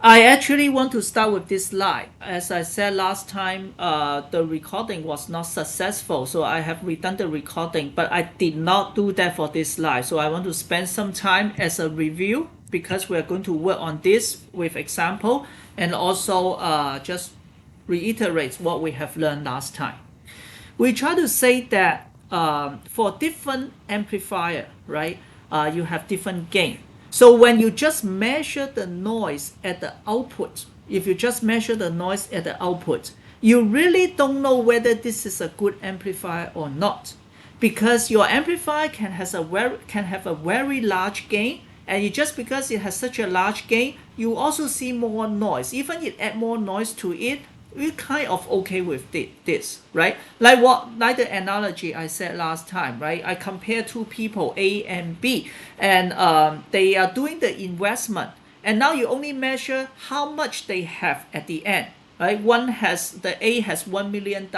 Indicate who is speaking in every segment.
Speaker 1: I actually want to start with this slide. As I said last time, the recording was not successful, so I have redone the recording, but I did not do that for this slide. So I want to spend some time as a review because we're going to work on this with example and also just reiterate what we have learned last time. We try to say that for different amplifier, right, you have different gain. So when you just measure the noise at the output, if you just measure the noise at the output, you really don't know whether this is a good amplifier or not, because your amplifier can have a very large gain, and just because it has such a large gain, you also see more noise. Even it add more noise to it, we're kind of okay with this, right? Like the analogy I said last time, right? I compare two people, A and B, and they are doing the investment, and now you only measure how much they have at the end, right? The A has $1 million,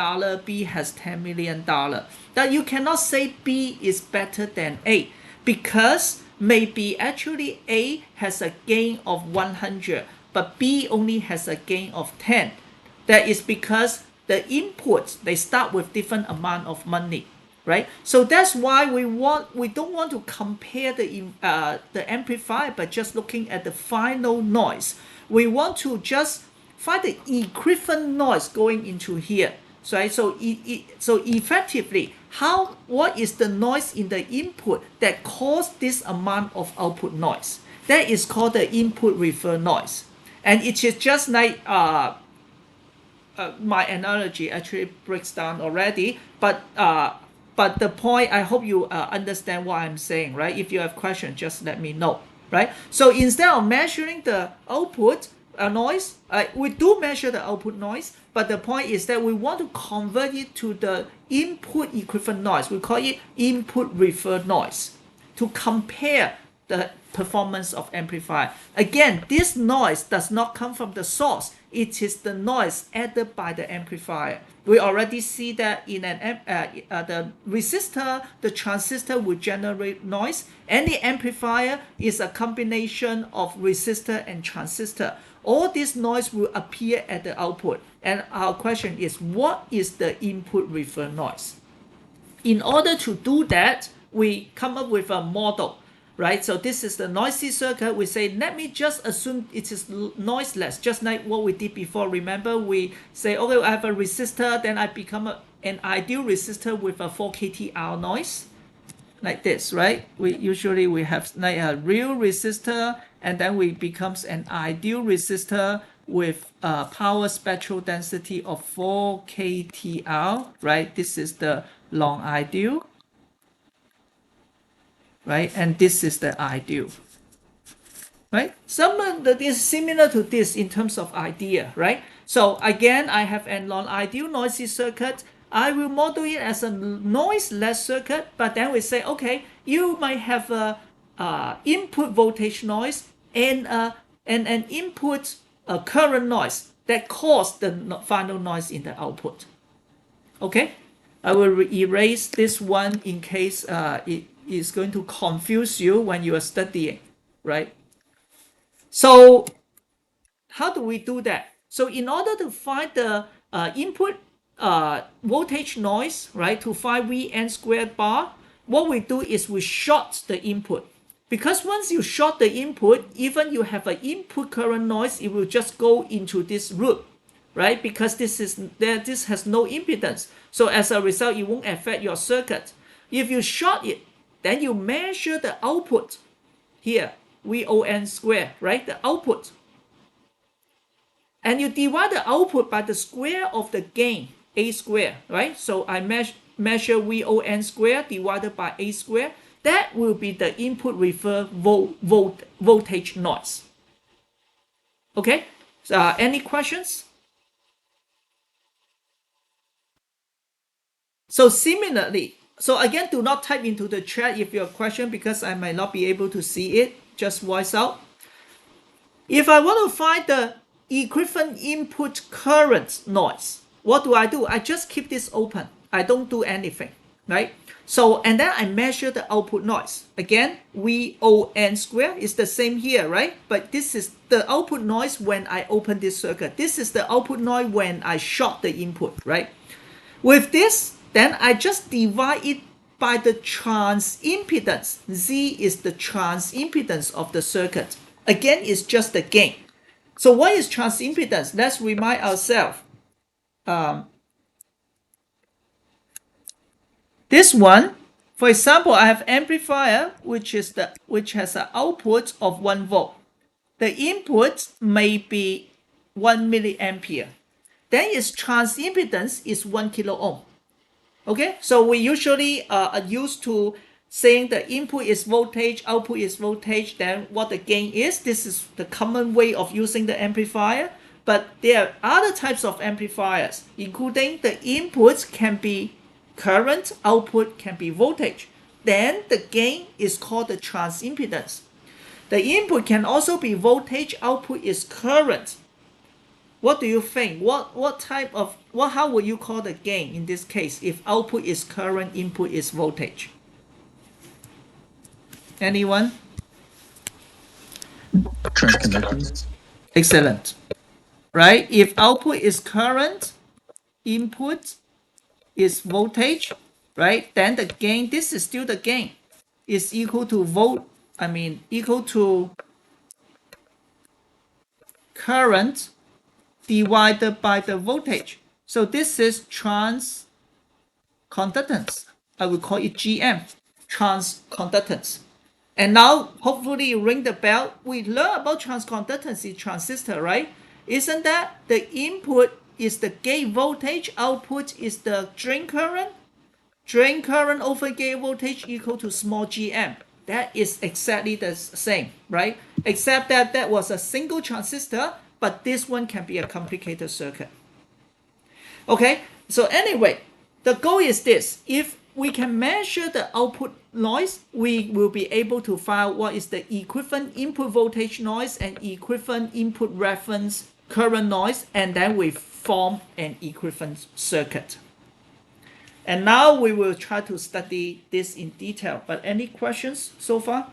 Speaker 1: B has $10 million. That you cannot say B is better than A, because maybe actually A has a gain of 100, but B only has a gain of 10. That is because the inputs, they start with different amount of money, right? So that's why we don't want to compare the amplifier, but just looking at the final noise. We want to just find the equivalent noise going into here, right? So effectively, what is the noise in the input that caused this amount of output noise? That is called the input refer noise, and it is just like my analogy actually breaks down already, but the point, I hope you understand what I'm saying, right? If you have questions, just let me know, right? So instead of measuring the output noise, we do measure the output noise, but the point is that we want to convert it to the input equivalent noise. We call it input refer noise to compare the performance of amplifier. Again, this noise does not come from the source. It is the noise added by the amplifier. We already see that in the resistor, the transistor will generate noise. Any amplifier is a combination of resistor and transistor. All this noise will appear at the output. And our question is, what is the input refer noise? In order to do that, we come up with a model, right? So this is the noisy circuit. We say, let me just assume it is noiseless, just like what we did before. Remember, we say, okay, I have a resistor, then I become an ideal resistor with a 4 kTr noise, like this, right? We have like a real resistor, and then we becomes an ideal resistor with a power spectral density of 4 kTr, right? This is the long ideal, right? And this is the ideal, right? Some of is similar to this in terms of idea, right? So again, I have a non-ideal noisy circuit. I will model it as a noiseless circuit, but then we say, okay, you might have a input voltage noise and an input current noise that caused the final noise in the output. Okay, I will erase this one in case it is going to confuse you when you are studying, right? So how do we do that? So in order to find the input voltage noise, right, to find Vn squared bar, what we do is we short the input. Because once you short the input, even you have an input current noise, it will just go into this loop, right? Because this has no impedance. So as a result, it won't affect your circuit. If you short it, then you measure the output here, VON square, right? The output. And you divide the output by the square of the gain, A square, right? So I measure VON square divided by A square. That will be the input refer voltage noise. Okay? So, any questions? So similarly, so again, do not type into the chat if you have a question, because I might not be able to see it. Just voice out. If I want to find the equivalent input current noise, what do? I just keep this open. I don't do anything. right? So, and then I measure the output noise. Again, VON square is the same here, right? But this is the output noise when I open this circuit. This is the output noise when I short the input, right? With this, then I just divide it by the transimpedance. Z is the transimpedance of the circuit. Again, it's just the gain. So what is transimpedance? Let's remind ourselves. This one, for example, I have amplifier which has an output of 1 volt. The input may be 1 milliampere. Then its transimpedance is 1 kilo ohm. Okay, so we usually are used to saying the input is voltage, output is voltage, then what the gain is. This is the common way of using the amplifier. But there are other types of amplifiers, including the inputs can be current, output can be voltage. Then the gain is called the transimpedance. The input can also be voltage, output is current. What do you think? How would you call the gain in this case if output is current, input is voltage? Anyone?
Speaker 2: Transconductance.
Speaker 1: Excellent. Right? If output is current, input is voltage, right? Then the gain, this is still the gain, is equal to equal to current divided by the voltage. So this is transconductance. I will call it GM, transconductance. And now, hopefully you ring the bell. We learn about transconductance in transistor, right? Isn't that the input is the gate voltage, output is the drain current? Drain current over gate voltage equal to small gm. That is exactly the same, right? Except that that was a single transistor, but this one can be a complicated circuit. Okay, so anyway, the goal is this. If we can measure the output noise, we will be able to find out what is the equivalent input voltage noise and equivalent input reference current noise, and then we form an equivalent circuit. And now we will try to study this in detail. But any questions so far?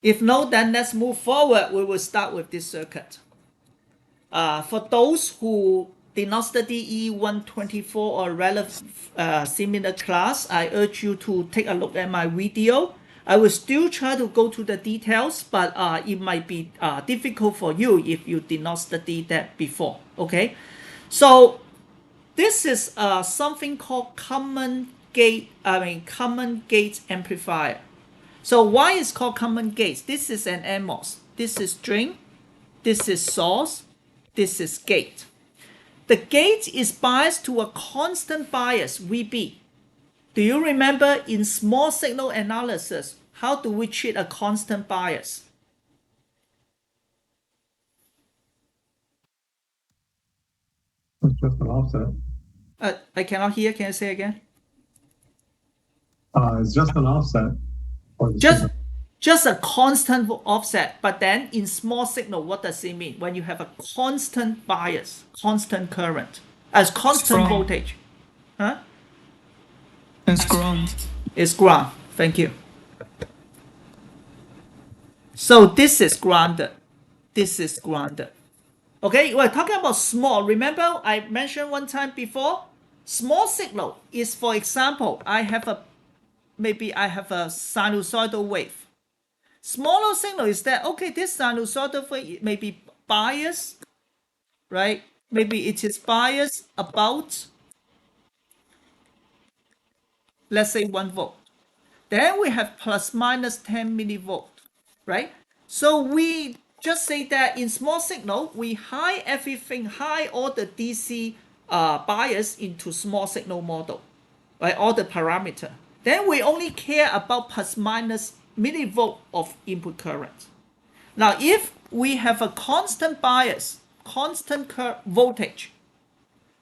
Speaker 1: If no, then let's move forward. We will start with this circuit. For those who did not study E124 or relevant similar class, I urge you to take a look at my video. I will still try to go to the details, but it might be difficult for you if you did not study that before. Okay, so this is something called common gate amplifier. So why is called common gates? This is an NMOS. This is drain. This is source. This is gate. The gate is biased to a constant bias, VB. Do you remember in small signal analysis, how do we treat a constant bias?
Speaker 2: It's just an offset.
Speaker 1: I cannot hear. Can you say again?
Speaker 2: It's just an offset.
Speaker 1: Just a constant offset, but then in small signal, what does it mean? When you have a constant bias, constant current, as constant voltage, huh?
Speaker 3: It's ground.
Speaker 1: It's ground. Thank you. So this is grounded. This is grounded. Okay, we're talking about small. Remember, I mentioned one time before, small signal is, for example, maybe I have a sinusoidal wave. Smaller signal is that, okay, this sinusoidal wave may be biased, right? Maybe it is biased about, let's say 1 volt. Then we have plus minus 10 millivolt, right? So we just say that in small signal, we hide everything, hide all the DC bias into small signal model, right? All the parameter. Then we only care about plus minus millivolt of input current. Now, if we have a constant bias, constant voltage,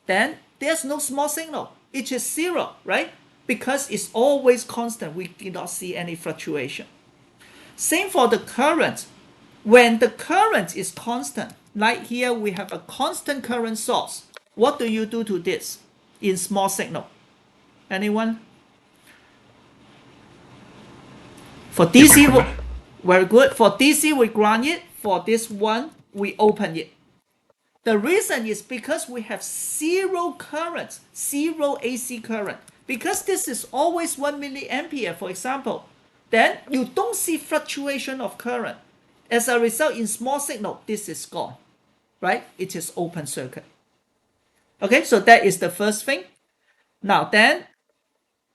Speaker 1: then there's no small signal. It is zero, right? Because it's always constant. We did not see any fluctuation. Same for the current. When the current is constant, like here we have a constant current source. What do you do to this in small signal? Anyone? For DC, very good. For DC, we ground it. For this one, we open it. The reason is because we have zero current, zero AC current. Because this is always 1 milliampere, for example, then you don't see fluctuation of current. As a result, in small signal, this is gone, right? It is open circuit. Okay, so that is the first thing. Now then,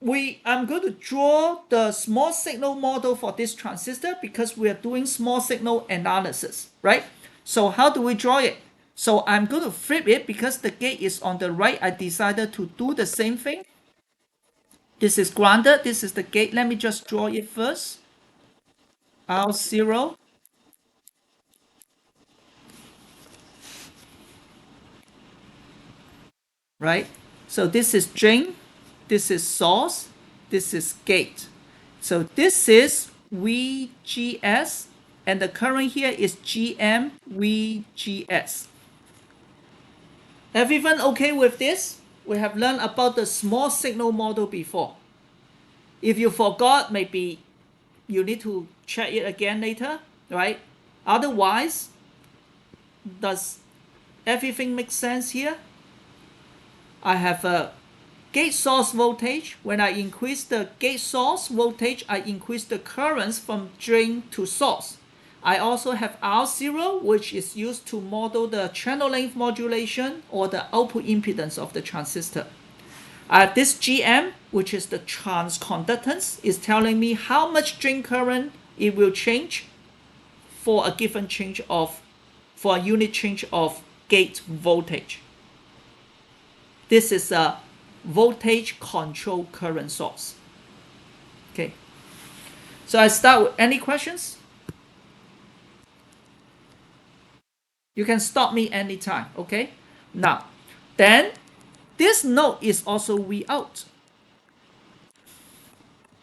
Speaker 1: I'm going to draw the small signal model for this transistor because we are doing small signal analysis, right? So how do we draw it? So I'm going to flip it because the gate is on the right. I decided to do the same thing. This is grounded. This is the gate. Let me just draw it first. R0. Right? So this is drain. This is source. This is gate. So this is VGS. And the current here is GM VGS. Everyone okay with this? We have learned about the small signal model before. If you forgot, maybe you need to check it again later, right? Otherwise, does everything make sense here? I have a gate source voltage. When I increase the gate source voltage, I increase the currents from drain to source. I also have R0, which is used to model the channel length modulation or the output impedance of the transistor. This GM, which is the transconductance, is telling me how much drain current it will change for a given change of, for a unit change of gate voltage. This is a voltage control current source. Okay. So I start with any questions? You can stop me anytime, okay? Now, then this node is also V out,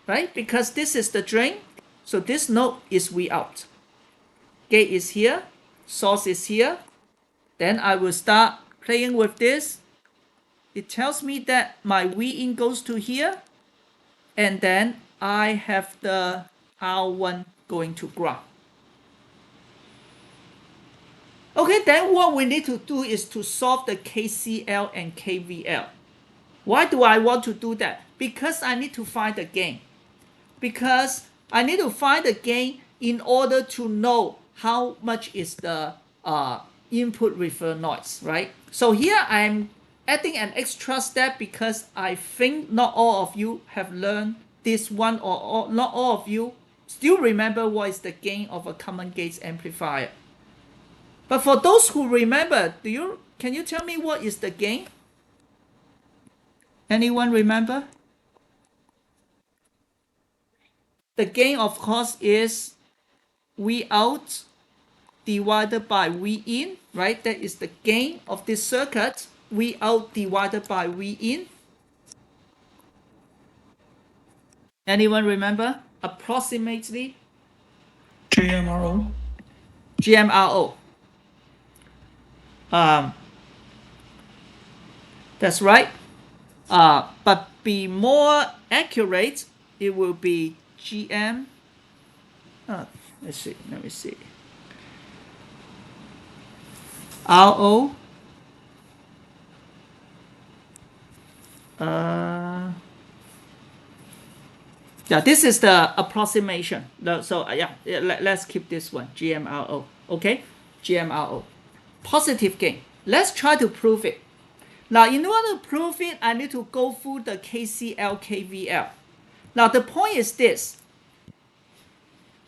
Speaker 1: right? Because this is the drain, so this node is V out. Gate is here, source is here. Then I will start playing with this. It tells me that my V in goes to here, and then I have the R1 going to ground. Okay, then what we need to do is to solve the KCL and KVL. Why do I want to do that? Because I need to find the gain. Because I need to find the gain in order to know how much is the input refer noise, right? So here I'm adding an extra step because I think not all of you have learned this one, or not all of you still remember what is the gain of a common gates amplifier. But for those who remember, can you tell me what is the gain? Anyone remember? The gain, of course, is V out divided by V in, right? That is the gain of this circuit. V out divided by V in. Anyone remember? Approximately?
Speaker 3: GMRO.
Speaker 1: GMRO. That's right. But be more accurate, it will be GM. Let's see. Let me see. RO. Yeah, this is the approximation. So yeah, let's keep this one. GMRO. Okay, GMRO. Positive gain. Let's try to prove it. Now, in order to prove it, I need to go through the KCL, KVL. Now, the point is this.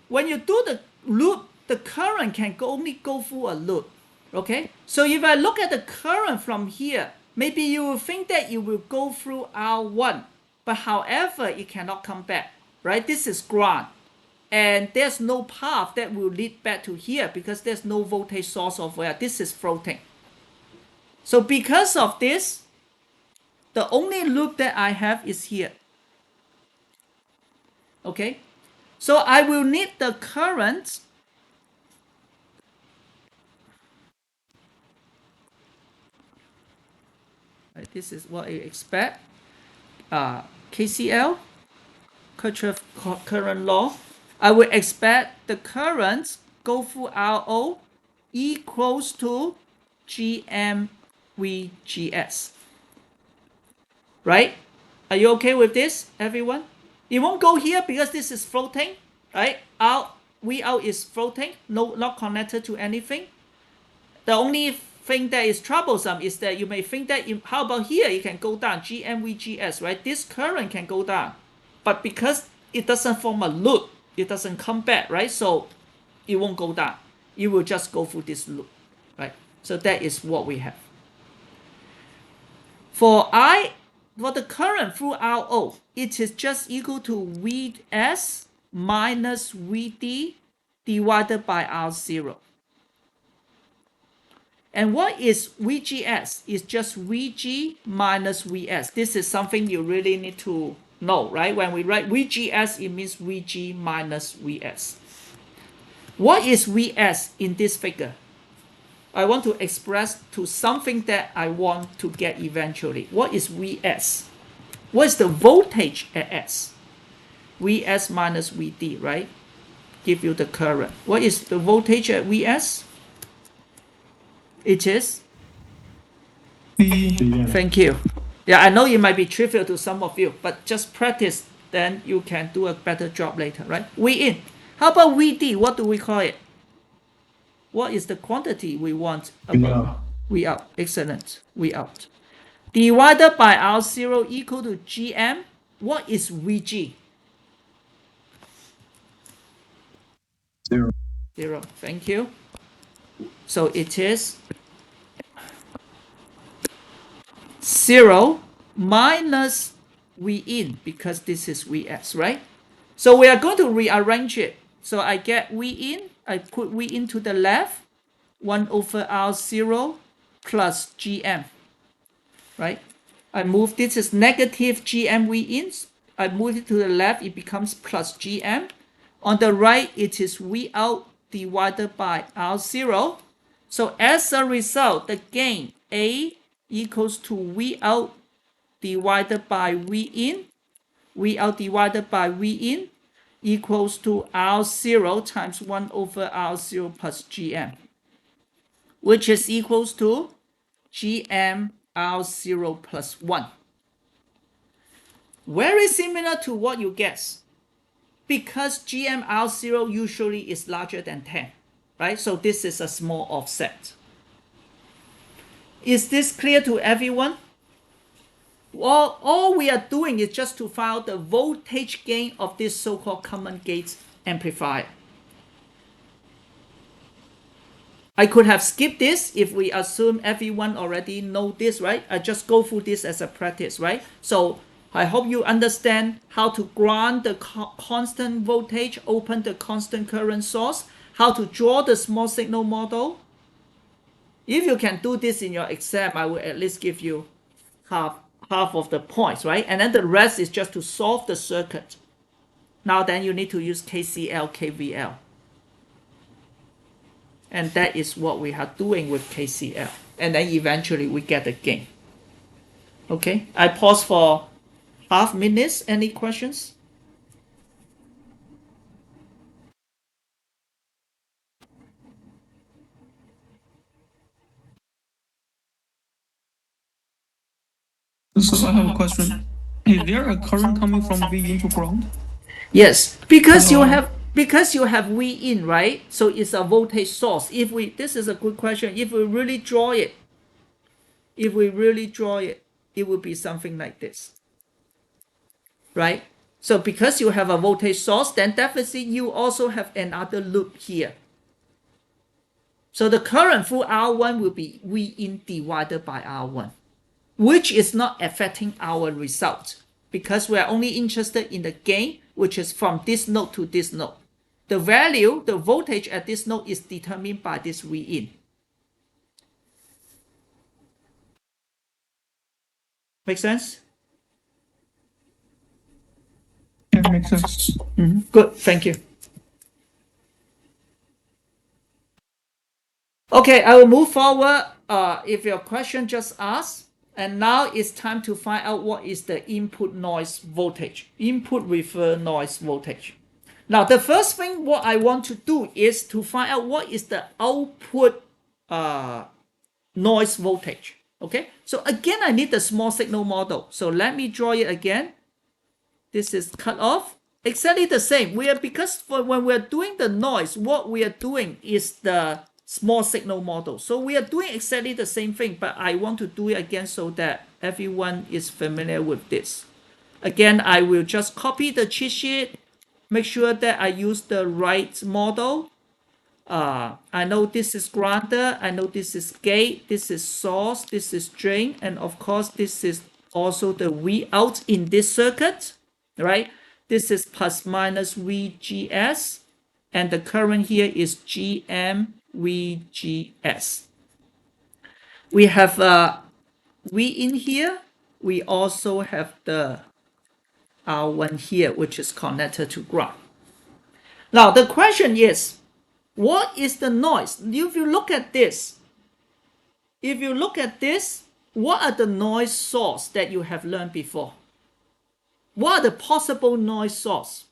Speaker 1: When you do the loop, the current can only go through a loop. Okay? So if I look at the current from here, maybe you will think that it will go through R1. But however, it cannot come back. Right? This is ground. And there's no path that will lead back to here because there's no voltage source of where this is floating. So because of this, the only loop that I have is here. Okay? So I will need the current this is what you expect. KCL, Kirchhoff current law. I will expect the current go through RO equals to GMVGS. Right? Are you okay with this, everyone? It won't go here because this is floating, right? Out, V out is floating, no, not connected to anything. The only thing that is troublesome is that you may think that how about here it can go down GMVGS, right? This current can go down, but because it doesn't form a loop, it doesn't come back, right? So it won't go down. It will just go through this loop, right? So that is what we have. For the current through RO, it is just equal to Vs minus Vd divided by R0. And what is VGS? It's just VG minus Vs. This is something you really need to know, right? When we write VGS, it means VG minus Vs. What is Vs in this figure? I want to express to something that I want to get eventually. What is Vs? What is the voltage at S? Vs minus Vd, right? Give you the current. What is the voltage at Vs? It is
Speaker 3: V.
Speaker 1: Thank you. Yeah, I know it might be trivial to some of you, but just practice, then you can do a better job later, right? V in. How about Vd? What do we call it? What is the quantity we want above? V out. Excellent. V out. Divided by R0 equal to Gm. What is Vg?
Speaker 2: 0.
Speaker 1: 0. Thank you. So it is 0 minus V in, because this is Vs, right? So we are going to rearrange it. So I get V in, I put V in to the left, 1 over R0 plus Gm, right? I move this is negative Gm V in. I move it to the left, it becomes plus Gm. On the right, it is V out divided by R0. So as a result, the gain A equals to V out divided by V in. V out divided by V in equals to R0 times 1 over R0 plus Gm, which is equals to Gm R0 plus 1. Very similar to what you guessed, because Gm R0 usually is larger than 10, right? So this is a small offset. Is this clear to everyone? Well, all we are doing is just to find the voltage gain of this so-called common gate amplifier. I could have skipped this if we assume everyone already know this, right? I just go through this as a practice, right? So I hope you understand how to ground the constant voltage, open the constant current source, how to draw the small signal model. If you can do this in your exam, I will at least give you half of the points, right? And then the rest is just to solve the circuit. Now then you need to use KCL, KVL. And that is what we are doing with KCL. And then eventually we get the gain. Okay, I pause for half minutes. Any questions?
Speaker 3: So I have a question. Is there a current coming from V into ground?
Speaker 1: Yes, because you
Speaker 3: Hello.
Speaker 1: have V in, right? So it's a voltage source. This is a good question. If we really draw it, it will be something like this, right? So because you have a voltage source, then definitely you also have another loop here. So the current through R1 will be V in divided by R1, which is not affecting our result because we are only interested in the gain, which is from this node to this node. The value, the voltage at this node is determined by this V in. Make sense?
Speaker 3: Yeah, makes sense.
Speaker 1: Good, thank you. Okay, I will move forward. If your question just asked, and now it's time to find out what is the input noise voltage, input refer noise voltage. Now, the first thing what I want to do is to find out what is the output noise voltage. Okay, so again, I need the small signal model. So let me draw it again. This is cut off. Exactly the same. Because when we're doing the noise, what we are doing is the small signal model. So we are doing exactly the same thing, but I want to do it again so that everyone is familiar with this. Again, I will just copy the cheat sheet, make sure that I use the right model. I know this is grounder, I know this is gate, this is source, this is drain, and of course this is also the V out in this circuit, right? This is plus minus VGS, and the current here is GM VGS. We have V in here. We also have the R1 here, which is connected to ground. Now the question is, what is the noise? If you look at this, what are the noise source that you have learned before? What are the possible noise source?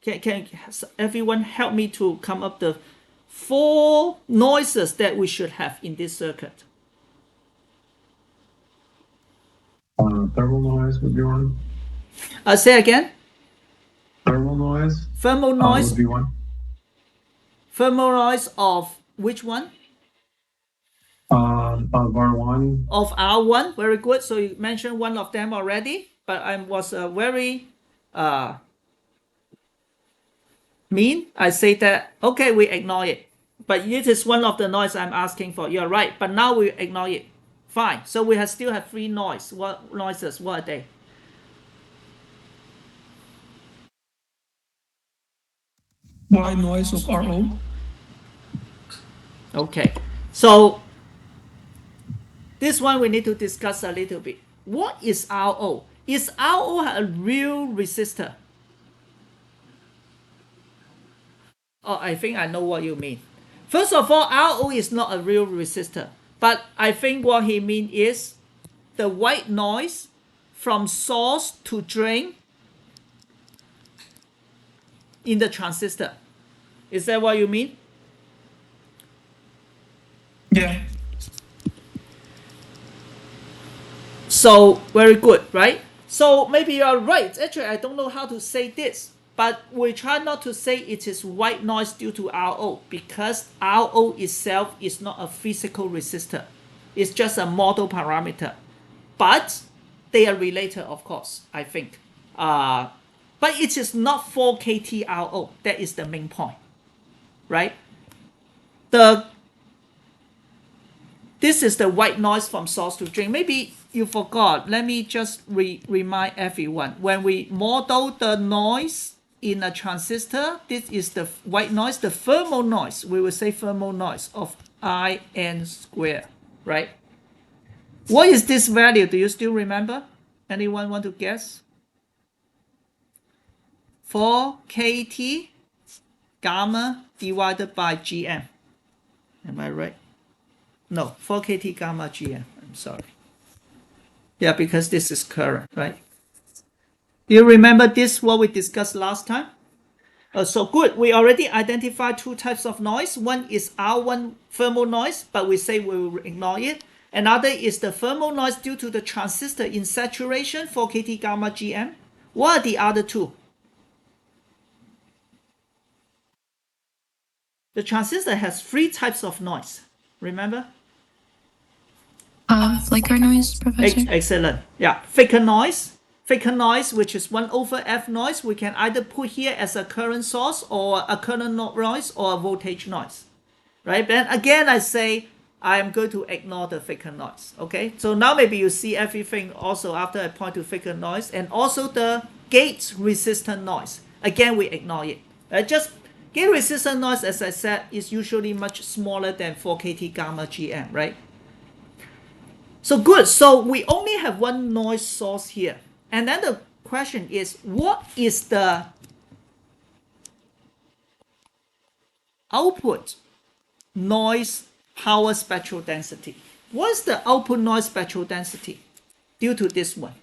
Speaker 1: Can everyone help me to come up the 4 noises that we should have in this circuit?
Speaker 2: Thermal noise would be one.
Speaker 1: Say again.
Speaker 2: Thermal noise.
Speaker 1: Thermal noise
Speaker 2: would be one.
Speaker 1: Thermal noise of which one?
Speaker 2: Of R1.
Speaker 1: Of R1. Very good. So you mentioned one of them already, but I was very mean. I say that, okay, we ignore it. But it is one of the noise I'm asking for. You're right. But now we ignore it. Fine. So we still have 3 noises. What noises? What are they?
Speaker 3: White noise of RO.
Speaker 1: Okay. So this one we need to discuss a little bit. What is RO? Is RO a real resistor? Oh, I think I know what you mean. First of all, RO is not a real resistor. But I think what he means is the white noise from source to drain in the transistor. Is that what you mean?
Speaker 3: Yeah.
Speaker 1: So, very good, right? So, maybe you're right. Actually, I don't know how to say this, but we try not to say it is white noise due to RO, because RO itself is not a physical resistor. It's just a model parameter. But they are related, of course, I think. But it is not 4 kT RO. That is the main point, right? This is the white noise from source to drain. Maybe you forgot. Let me just remind everyone. When we model the noise in a transistor, this is the white noise, the thermal noise. We will say thermal noise of IN squared, right? What is this value? Do you still remember? Anyone want to guess? 4 kT gamma divided by GM. Am I right? No, 4 kT gamma GM. I'm sorry. Yeah, because this is current, right? Do you remember this, what we discussed last time? So good, we already identified 2 types of noise. One is R1 thermal noise, but we say we will ignore it. Another is the thermal noise due to the transistor in saturation, 4 kT gamma GM. What are the other 2? The transistor has 3 types of noise. Remember?
Speaker 4: Flicker noise, Professor.
Speaker 1: Excellent. Yeah, flicker noise. Flicker noise, which is 1 over F noise, we can either put here as a current source or a current noise or a voltage noise. Right? Then again, I say I am going to ignore the flicker noise. Okay? So now maybe you see everything also after I point to flicker noise, and also the gate resistant noise. Again, we ignore it. Just gate resistant noise, as I said, is usually much smaller than 4 kT gamma GM, right? So good. So we only have 1 noise source here. And then the question is, what is the output noise power spectral density? What's the output noise spectral density due to this one?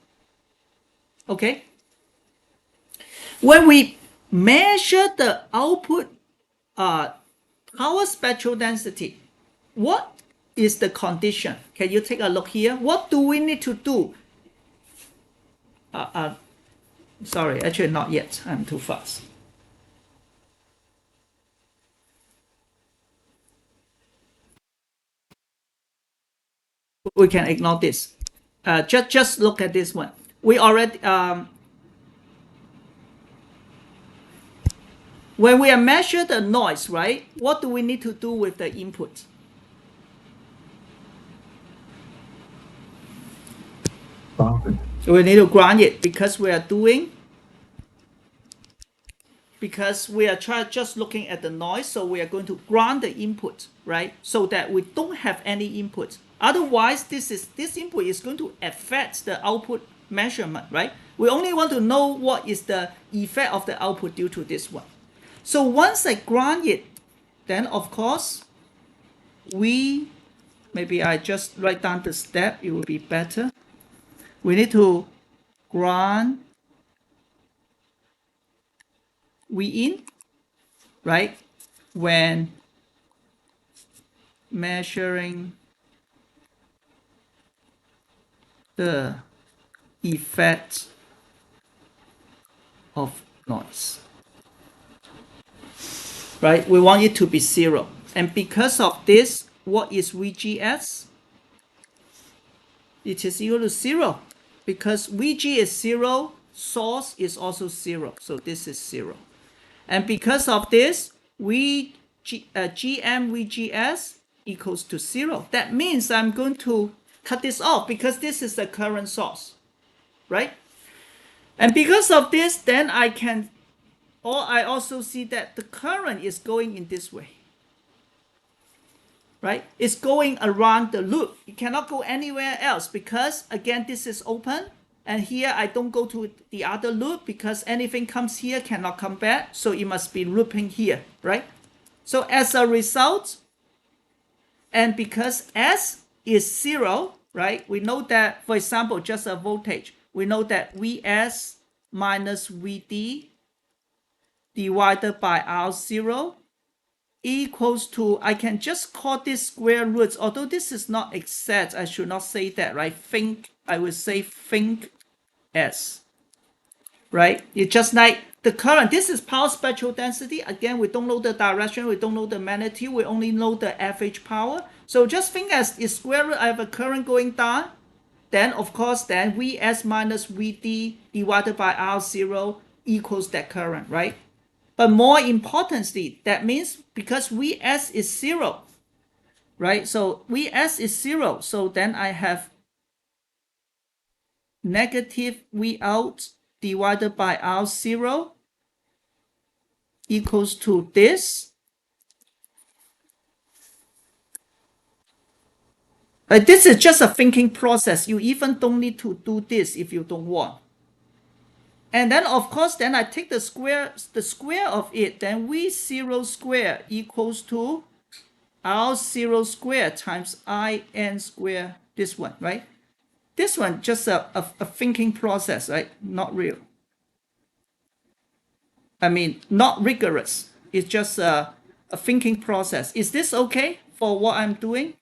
Speaker 1: Okay. When we measure the output power spectral density, what is the condition? Can you take a look here? What do we need to do? Sorry, actually not yet. I'm too fast. We can ignore this. Just look at this one. We already when we measure the noise, right? What do we need to do with the input? We need to ground it because we are just looking at the noise, so we are going to ground the input, right? So that we don't have any input. Otherwise, this input is going to affect the output measurement, right? We only want to know what is the effect of the output due to this one. So once I ground it, then of course, maybe I just write down the step, it will be better. We need to ground V in, right? When measuring the effect of noise, right? We want it to be 0. And because of this, what is VGS? It is equal to 0. Because VG is 0, source is also 0. So this is 0. And because of this, GM VGS equals to 0. That means I'm going to cut this off because this is the current source, right? And because of this, then I also see that the current is going in this way, right? It's going around the loop. It cannot go anywhere else because, again, this is open. And here I don't go to the other loop because anything comes here cannot come back. So it must be looping here, right? So as a result, and because S is 0, right? We know that, for example, just a voltage. We know that Vs minus Vd divided by R0 equals to, I can just call this square roots, although this is not exact, I should not say that, right? I would say think S, right? It's just like the current, this is power spectral density. Again, we don't know the direction, we don't know the magnitude, we only know the average power. So just think as is square root, I have a current going down, then of course, then Vs minus Vd divided by R0 equals that current, right? But more importantly, that means because Vs is 0, right? So Vs is 0. So then I have negative V out divided by R0 equals to this. This is just a thinking process. You even don't need to do this if you don't want. And then, of course, then I take the square of it. Then V0 square equals to R0 square times IN square, this one, right? This one, just a thinking process, right? Not real. I mean, not rigorous. It's just a thinking process. Is this okay for what I'm doing?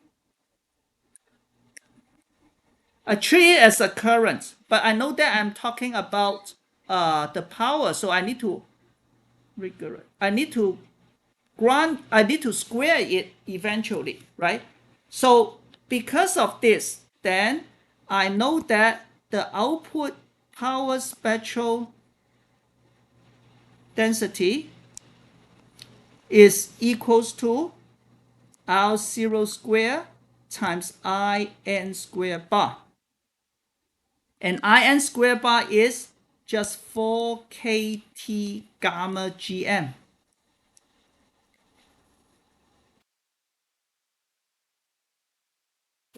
Speaker 1: I treat it as a current, but I know that I'm talking about the power, so I need to rigorous. I need to square it eventually, right? So because of this, then I know that the output power spectral density is equals to R0 square times IN square bar. And IN square bar is just 4 kT gamma GM.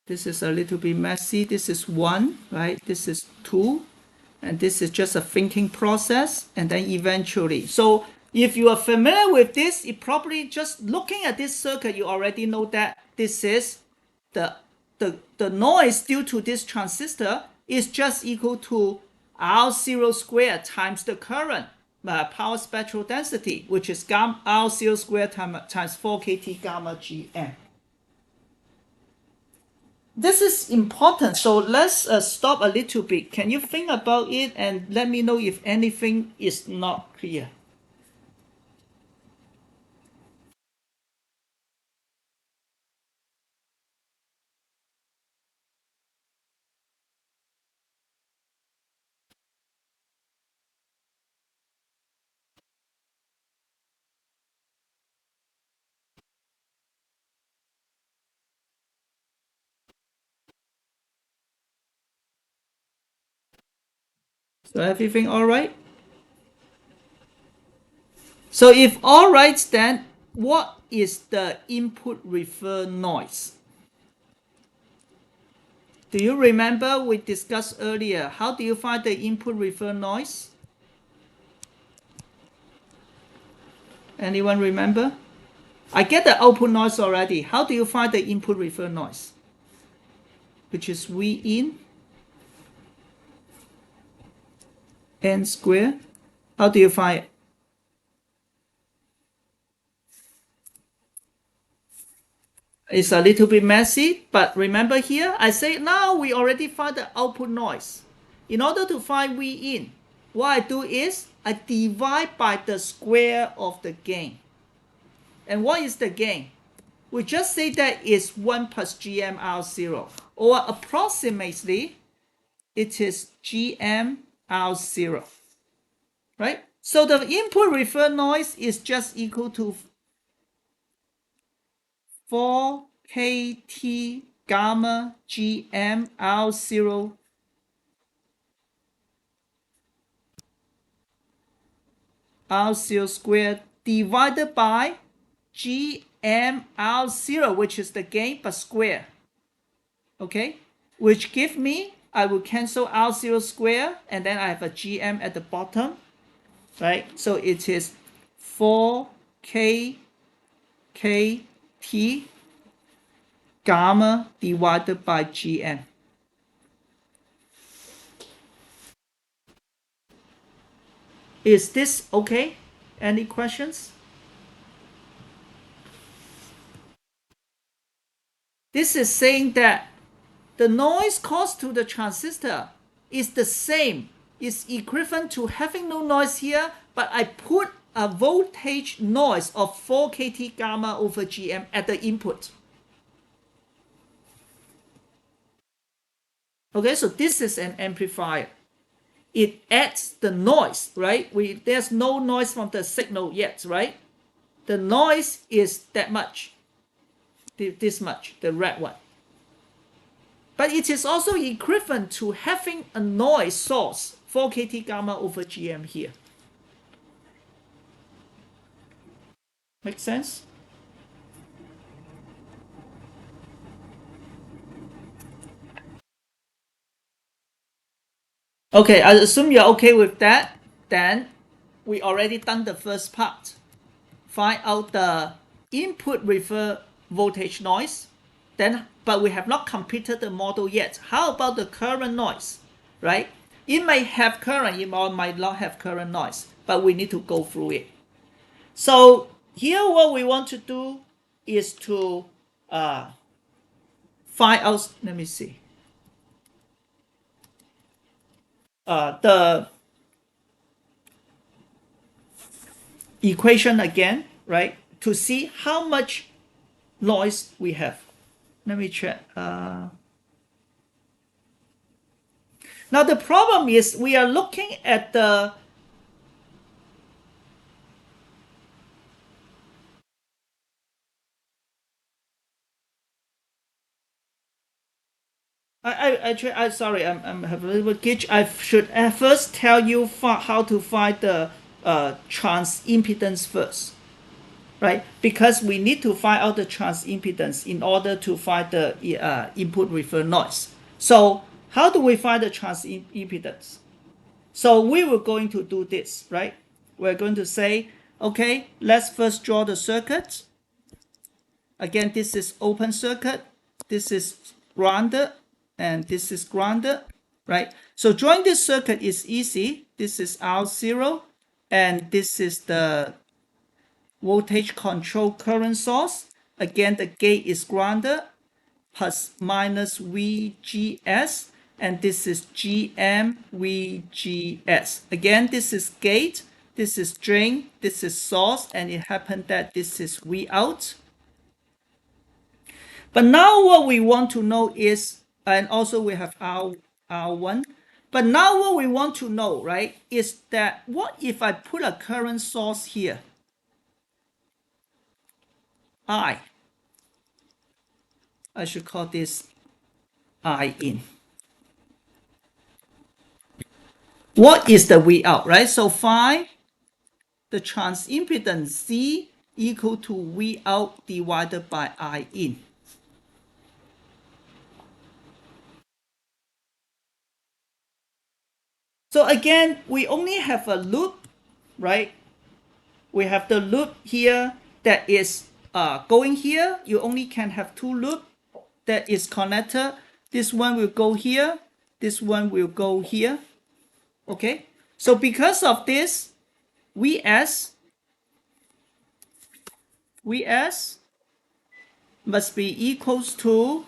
Speaker 1: This is a little bit messy. This is 1, right? This is 2. And this is just a thinking process, and then eventually. So if you are familiar with this, it probably just looking at this circuit, you already know that this is the noise due to this transistor is just equal to R0 squared times the current power spectral density, which is R0 squared times 4 kT gamma GM. This is important, so let's stop a little bit. Can you think about it and let me know if anything is not clear? So everything all right? So if all right, then what is the input refer noise? Do you remember we discussed earlier? How do you find the input refer noise? Anyone remember? I get the output noise already. How do you find the input refer noise? Which is V in N squared. How do you find it? It's a little bit messy, but remember here, I say now we already find the output noise. In order to find V in, what I do is I divide by the square of the gain. And what is the gain? We just say that is 1 plus GM R0, or approximately it is GM R0, right? So the input refer noise is just equal to 4 kT gamma GM R0 R0 squared divided by GM R0, which is the gain, but square. Okay, which give me, I will cancel R0 square, and then I have a GM at the bottom, right? So it is 4 KT gamma divided by GM. Is this okay? Any questions? This is saying that the noise caused to the transistor is the same, is equivalent to having no noise here, but I put a voltage noise of 4 kT gamma over GM at the input. Okay, so this is an amplifier. It adds the noise, right? There's no noise from the signal yet, right? The noise is that much, this much, the red one. But it is also equivalent to having a noise source, 4 kT gamma over GM here. Make sense? Okay, I assume you're okay with that. Then we already done the first part. Find out the input refer voltage noise. Then, but we have not completed the model yet. How about the current noise, right? It may have current, it might not have current noise, but we need to go through it. So here what we want to do is to find out, let me see, the equation again, right? To see how much noise we have. Let me check. Now the problem is we are looking at the sorry, I'm having a little glitch. I should first tell you how to find the transimpedance first, right? Because we need to find out the transimpedance in order to find the input refer noise. So how do we find the transimpedance? So we were going to do this, right? We're going to say, okay, let's first draw the circuit. Again, this is open circuit, this is grounded, and this is grounded, right? So drawing this circuit is easy. This is R0, and this is the voltage control current source. Again, the gate is grounded, plus minus VGS, and this is GM VGS. Again, this is gate, this is drain, this is source, and it happened that this is V out. But now what we want to know is, and also we have R1, but now what we want to know, right, is that what if I put a current source here, I should call this I in. What is the V out, right? So find the transimpedance C equal to V out divided by I in. So again, we only have a loop, right? We have the loop here that is going here. You only can have two loops that is connected. This one will go here. This one will go here. Okay. So because of this, Vs must be equals to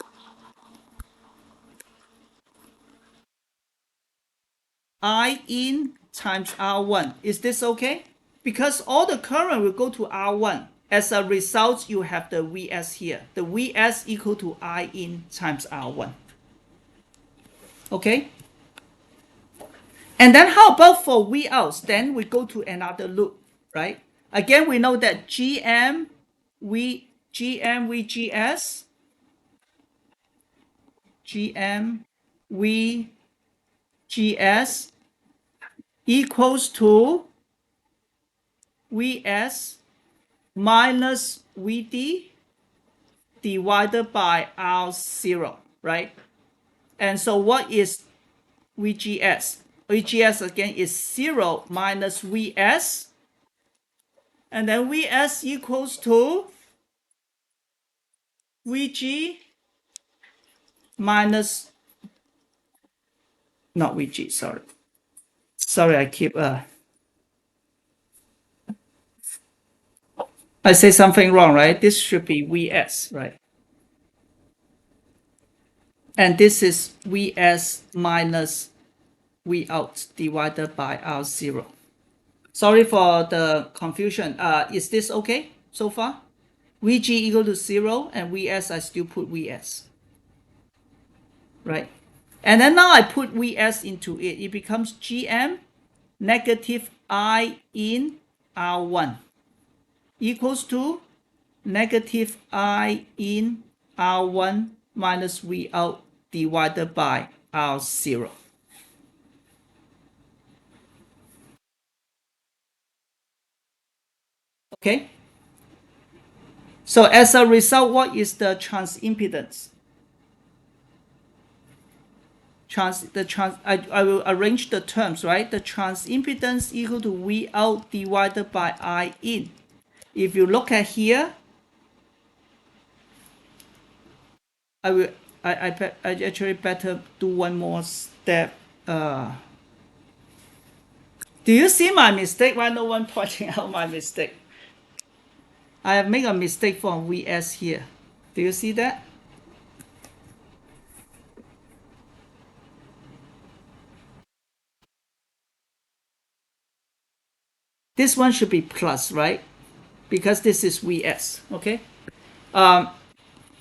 Speaker 1: I in times R1. Is this okay? Because all the current will go to R1. As a result, you have the Vs here. The Vs equal to I in times R1. Okay? And then how about for V outs? Then we go to another loop, right? Again, we know that GM VGS equals to Vs minus Vd divided by R0, right? And so what is VGS? VGS again is 0 minus Vs, and then Vs equals to Vg minus, not Vg, sorry, I keep I say something wrong, right? This should be Vs, right? And this is Vs minus V out divided by R0. Sorry for the confusion. Is this okay so far? Vg equal to 0 and Vs, I still put Vs. Right? And then now I put Vs into it. It becomes Gm negative I in R1 equals to negative I in R1 minus V out divided by R0. Okay? So as a result, what is the transimpedance? I will arrange the terms, right? The transimpedance equal to V out divided by I in. If you look at here, I actually better do one more step. Do you see my mistake? Why no one pointing out my mistake? I have made a mistake from Vs here. Do you see that? This one should be plus, right? Because this is Vs, okay?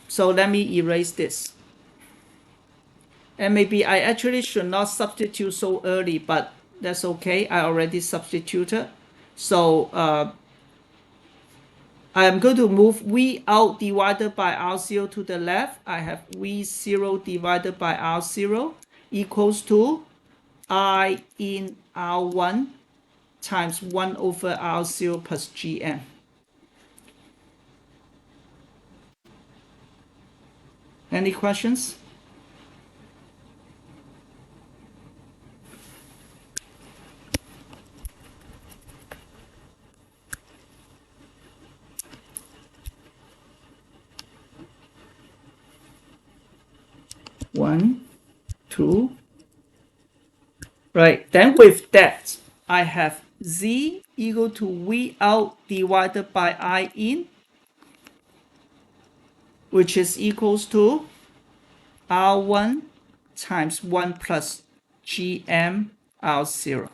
Speaker 1: So let me erase this. And maybe I actually should not substitute so early, but that's okay. I already substituted. So I am going to move V out divided by R0 to the left. I have V0 divided by R0 equals to I in R1 times 1 over R0 plus GM. Any questions? 1, 2. Right, then with that, I have Z equal to V out divided by I in, which is equals to R1 times 1 plus GM R0,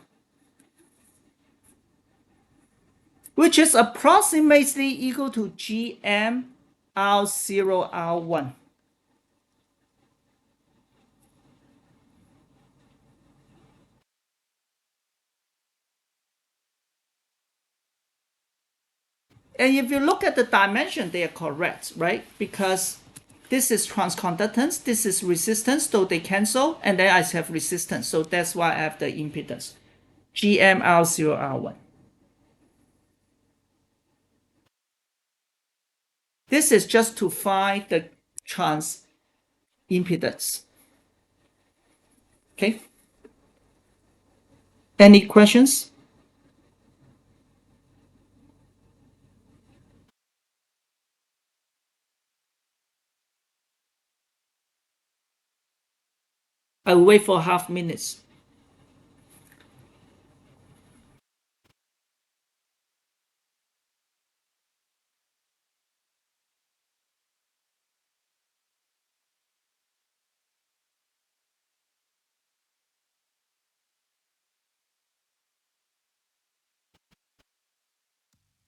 Speaker 1: which is approximately equal to GM R0 R1. And if you look at the dimension, they are correct, right? Because this is transconductance, this is resistance, so they cancel, and then I have resistance, so that's why I have the impedance, GMR0 R1. This is just to find the trans impedance. Okay? Any questions? I'll wait for half minutes.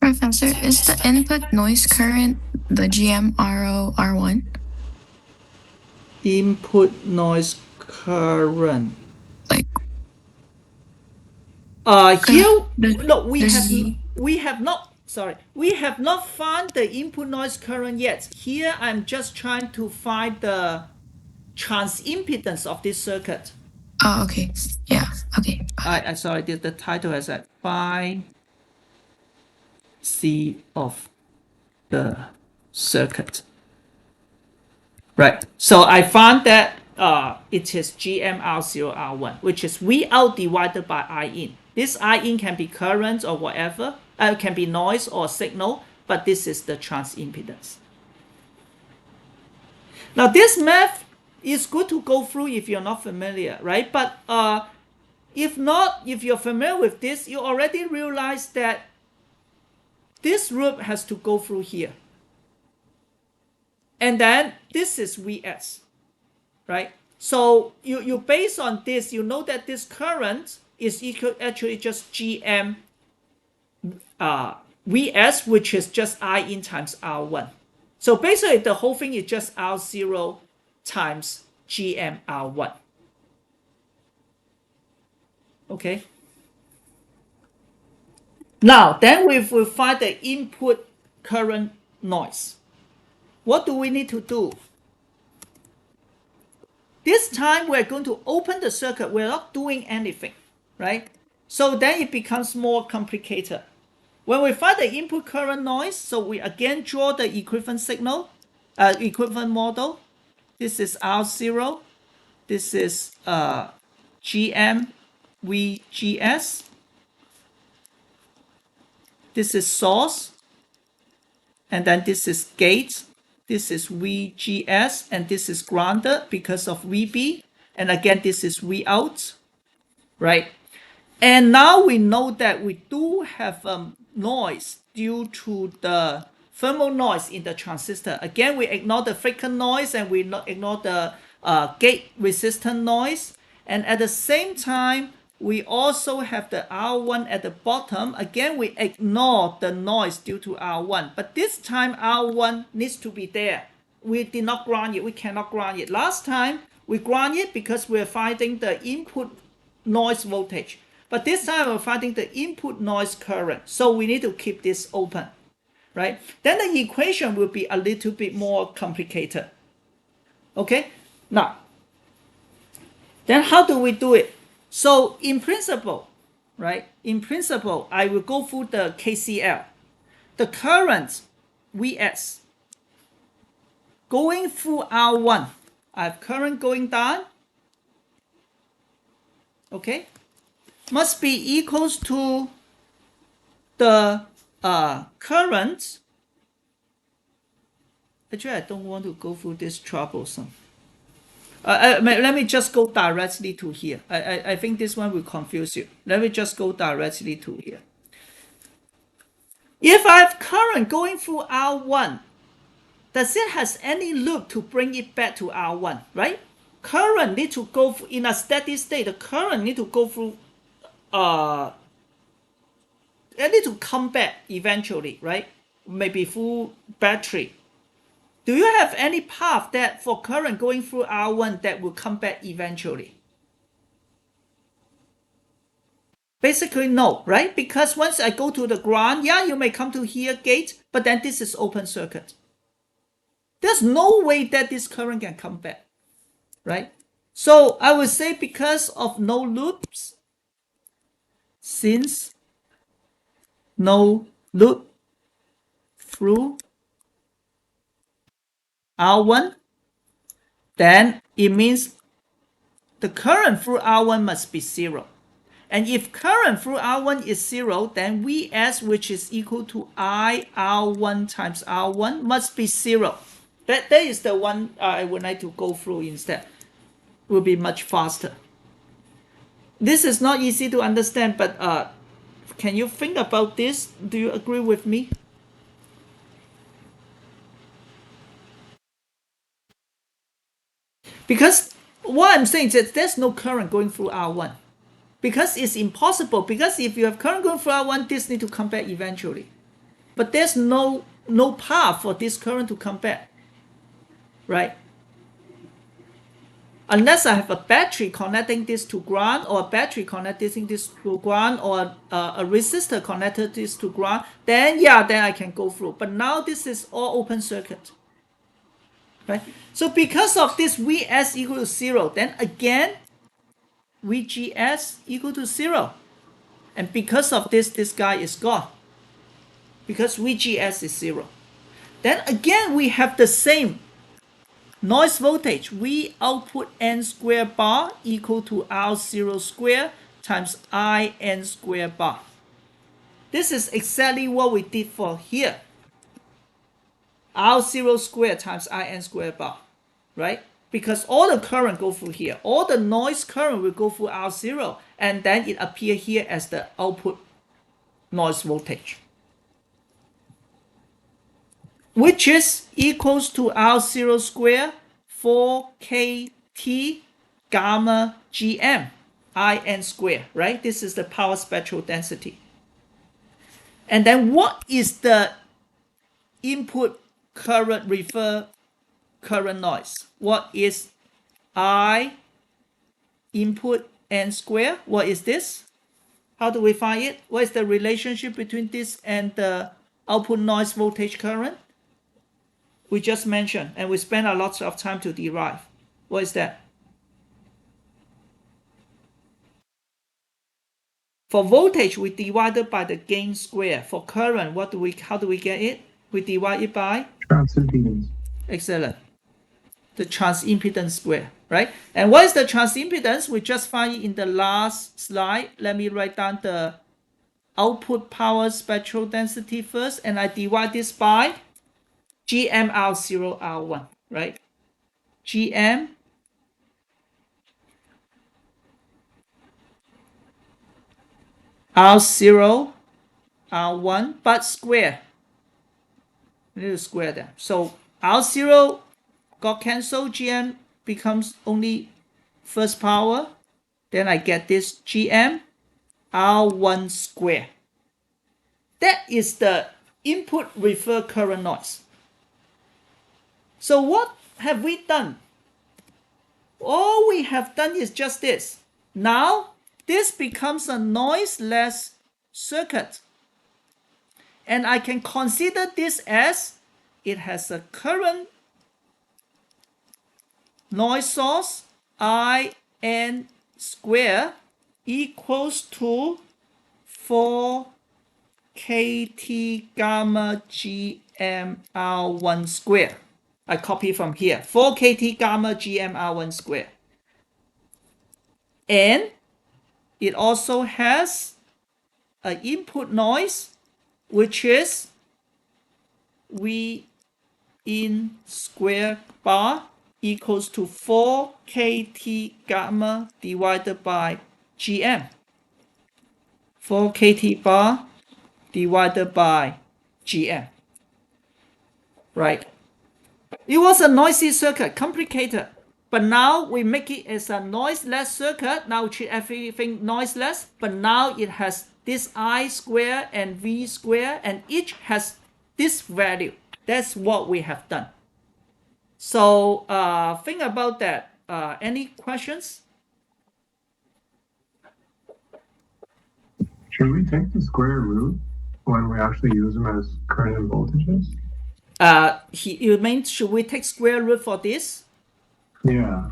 Speaker 4: Professor, is the input noise current the GMRO R1?
Speaker 1: Input noise current.
Speaker 4: Like,
Speaker 1: Here,
Speaker 4: the-
Speaker 1: no, we
Speaker 4: the-
Speaker 1: have not found the input noise current yet. Here, I'm just trying to find the transimpedance of this circuit.
Speaker 4: Oh, okay. Yeah, okay.
Speaker 1: I'm sorry, the title has said phi C of the circuit. Right. So I found that it is GMR0R1, which is V out divided by I in. This I in can be current or whatever, can be noise or signal, but this is the transimpedance. Now this math is good to go through if you're not familiar, right? But if not, if you're familiar with this, you already realize that this loop has to go through here. And then this is Vs, right? So you based on this, you know that this current is equal actually just GM Vs, which is just I in times R1. So basically the whole thing is just R0 times GM R1. Okay. Now then we will find the input current noise. What do we need to do? This time we're going to open the circuit. We're not doing anything, right? So then it becomes more complicated. When we find the input current noise, so we again draw the equivalent signal, equivalent model. This is R0. This is GM VGS. This is source. And then this is gate. This is VGS, and this is grounded because of VB. And again, this is V out, right? And now we know that we do have noise due to the thermal noise in the transistor. Again, we ignore the flicker noise and we ignore the gate resistant noise. And at the same time, we also have the R1 at the bottom. Again, we ignore the noise due to R1. But this time, R1 needs to be there. We did not ground it. We cannot ground it. Last time, we ground it because we're finding the input noise voltage. But this time, we're finding the input noise current. So we need to keep this open, right? Then the equation will be a little bit more complicated. Okay? Now, then how do we do it? So in principle, right? In principle, I will go through the KCL. The current Vs going through R1. I have current going down. Okay? Must be equals to the current. Actually, I don't want to go through this troublesome. Let me just go directly to here. I think this one will confuse you. Let me just go directly to here. If I have current going through R1, does it has any loop to bring it back to R1, right? Current need to go in a steady state. The current need to go through, it need to come back eventually, right? Maybe full battery. Do you have any path that for current going through R1 that will come back eventually? Basically, no, right? Because once I go to the ground, yeah, you may come to here gate, but then this is open circuit. There's no way that this current can come back, right? So I would say because of no loops, since no loop through R1, then it means the current through R1 must be 0. And if current through R1 is 0, then Vs, which is equal to I R1 times R1, must be 0. That is the one I would like to go through instead. Will be much faster. This is not easy to understand, but can you think about this? Do you agree with me? Because what I'm saying is that there's no current going through R1. Because it's impossible. Because if you have current going through R1, this need to come back eventually. But there's no path for this current to come back, right? Unless I have a battery connecting this to ground, or a battery connecting this to ground, or a resistor connected this to ground, then I can go through. But now this is all open circuit, right? So because of this Vs equal to 0, then again Vgs equal to 0. And because of this guy is gone. Because Vgs is 0. Then again we have the same noise voltage. V output n square bar equal to R0 square times I n square bar. This is exactly what we did for here. R0 square times I n square bar, right? Because all the current go through here. All the noise current will go through R0, and then it appear here as the output noise voltage, which is equals to R0 square 4kT gamma gm In square, right? This is the power spectral density. And then what is the input current refer current noise? What is I input n square? What is this? How do we find it? What is the relationship between this and the output noise voltage current? We just mentioned, and we spent a lot of time to derive. What is that? For voltage, we divide it by the gain square. For current, how do we get it? We divide it by
Speaker 2: Transimpedance.
Speaker 1: excellent. The transimpedance square, right? And what is the transimpedance? We just find it in the last slide. Let me write down the output power spectral density first, and I divide this by GMR0 R1, right? GM R0 R1, but square. We need to square them. So R0 got cancelled, GM becomes only first power. Then I get this GM R1 square. That is the input refer current noise. So what have we done? All we have done is just this. Now, this becomes a noiseless circuit. And I can consider this as it has a current noise source In square equals to 4kT gamma GMR1 square. I copy from here. 4kT gamma GMR1 square. And it also has an input noise, which is V in square bar equals to 4 kT gamma divided by GM. 4 kT bar divided by GM. Right? It was a noisy circuit, complicated. But now we make it as a noiseless circuit. Now treat everything noiseless. But now it has this I square and V square, and each has this value. That's what we have done. So think about that. Any questions?
Speaker 2: Should we take the square root when we actually use them as current and voltages?
Speaker 1: You mean should we take square root for this?
Speaker 2: Yeah.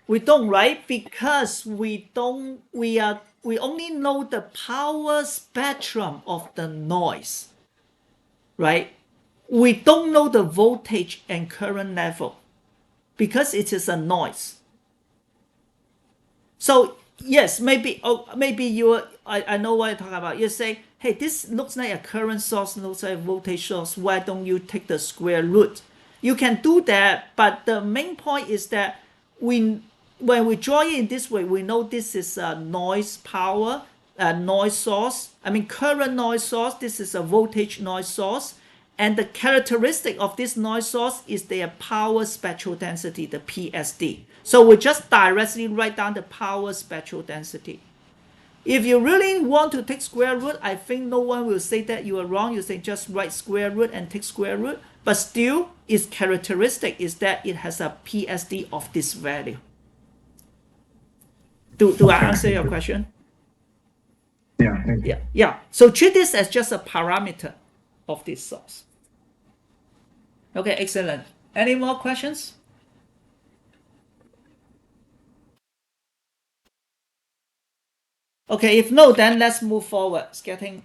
Speaker 1: We don't, right? Because we only know the power spectrum of the noise, right? We don't know the voltage and current level because it is a noise. So yes, maybe I know what you're talking about. You say, hey, this looks like a current source, looks like a voltage source. Why don't you take the square root? You can do that, but the main point is that when we draw it in this way, we know this is a noise power, a noise source. I mean current noise source. This is a voltage noise source. And the characteristic of this noise source is their power spectral density, the PSD. So we just directly write down the power spectral density. If you really want to take square root, I think no one will say that you are wrong. You say just write square root and take square root. But still, its characteristic is that it has a PSD of this value. Do I answer your question?
Speaker 2: Yeah, thank you.
Speaker 1: Yeah. So treat this as just a parameter of this source. Okay, excellent. Any more questions? Okay, if no, then let's move forward. It's getting